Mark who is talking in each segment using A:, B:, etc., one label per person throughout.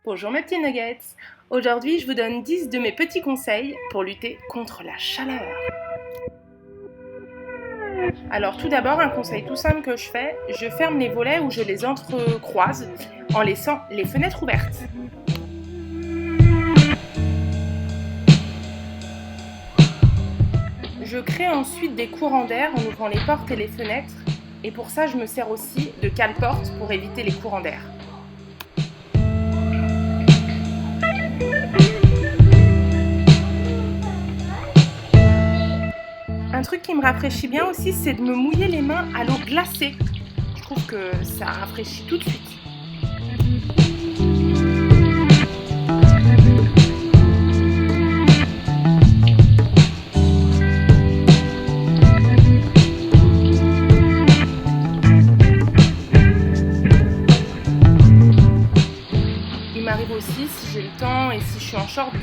A: Bonjour mes petits nuggets. Aujourd'hui, je vous donne 10 de mes petits conseils pour lutter contre la chaleur. Alors tout d'abord, un conseil tout simple que je fais, je ferme les volets ou je les entrecroise en laissant les fenêtres ouvertes. Je crée ensuite des courants d'air en ouvrant les portes et les fenêtres, et pour ça je me sers aussi de cale-porte pour éviter les courants d'air. Un truc qui me rafraîchit bien aussi, c'est de me mouiller les mains à l'eau glacée. Je trouve que ça rafraîchit tout de suite. Il m'arrive aussi, si j'ai le temps et si je suis en short,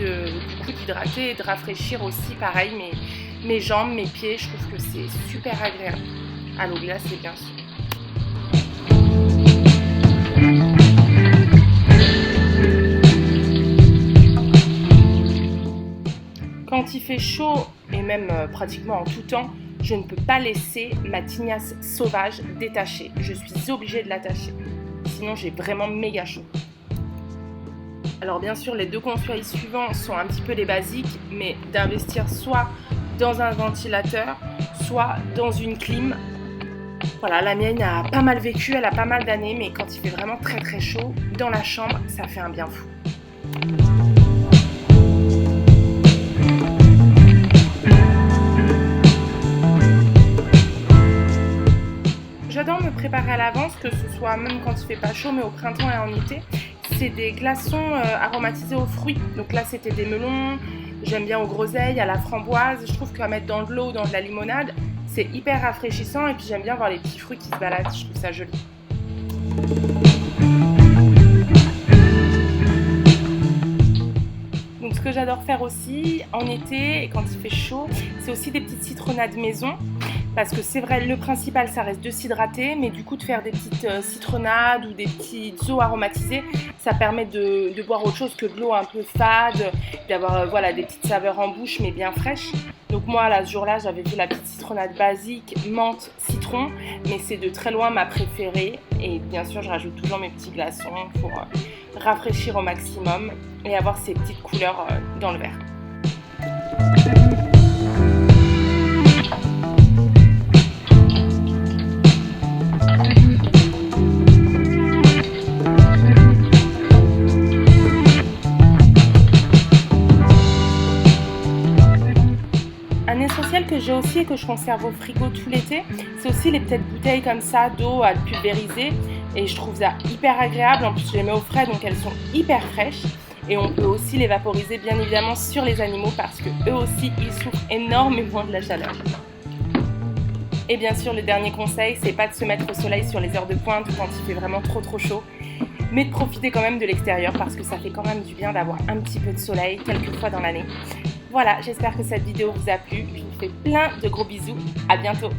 A: d'hydrater et de rafraîchir aussi, pareil, mes jambes, mes pieds. Je trouve que c'est super agréable. À l'eau glacée, bien sûr. Quand il fait chaud, et même pratiquement en tout temps, je ne peux pas laisser ma tignasse sauvage détachée. Je suis obligée de l'attacher. Sinon, j'ai vraiment méga chaud. Alors bien sûr, les deux conseils suivants sont un petit peu les basiques, mais d'investir soit dans un ventilateur, soit dans une clim. Voilà, la mienne a pas mal vécu, elle a pas mal d'années, mais quand il fait vraiment très très chaud, dans la chambre, ça fait un bien fou. J'adore me préparer à l'avance, que ce soit même quand il fait pas chaud, mais au printemps et en été. C'est des glaçons aromatisés aux fruits. Donc là, c'était des melons. J'aime bien aux groseilles, à la framboise. Je trouve qu'à mettre dans de l'eau ou dans de la limonade, c'est hyper rafraîchissant. Et puis j'aime bien voir les petits fruits qui se baladent. Je trouve ça joli. Donc ce que j'adore faire aussi en été et quand il fait chaud, c'est aussi des petites citronnades maison. Parce que c'est vrai, le principal, ça reste de s'hydrater, mais du coup de faire des petites citronnades ou des petites eaux aromatisées, ça permet de boire autre chose que de l'eau un peu fade, d'avoir voilà, des petites saveurs en bouche, mais bien fraîches. Donc moi, là, ce jour-là, j'avais fait la petite citronnade basique, menthe, citron, mais c'est de très loin ma préférée. Et bien sûr, je rajoute toujours mes petits glaçons pour rafraîchir au maximum et avoir ces petites couleurs dans le verre. Un essentiel que j'ai aussi et que je conserve au frigo tout l'été, c'est aussi les petites bouteilles comme ça d'eau à pulvériser. Et je trouve ça hyper agréable. En plus, je les mets au frais, donc elles sont hyper fraîches. Et on peut aussi les vaporiser bien évidemment sur les animaux parce que eux aussi, ils souffrent énormément de la chaleur. Et bien sûr, le dernier conseil, c'est pas de se mettre au soleil sur les heures de pointe quand il fait vraiment trop chaud, mais de profiter quand même de l'extérieur parce que ça fait quand même du bien d'avoir un petit peu de soleil quelques fois dans l'année. Voilà, j'espère que cette vidéo vous a plu. Je vous fais plein de gros bisous. À bientôt.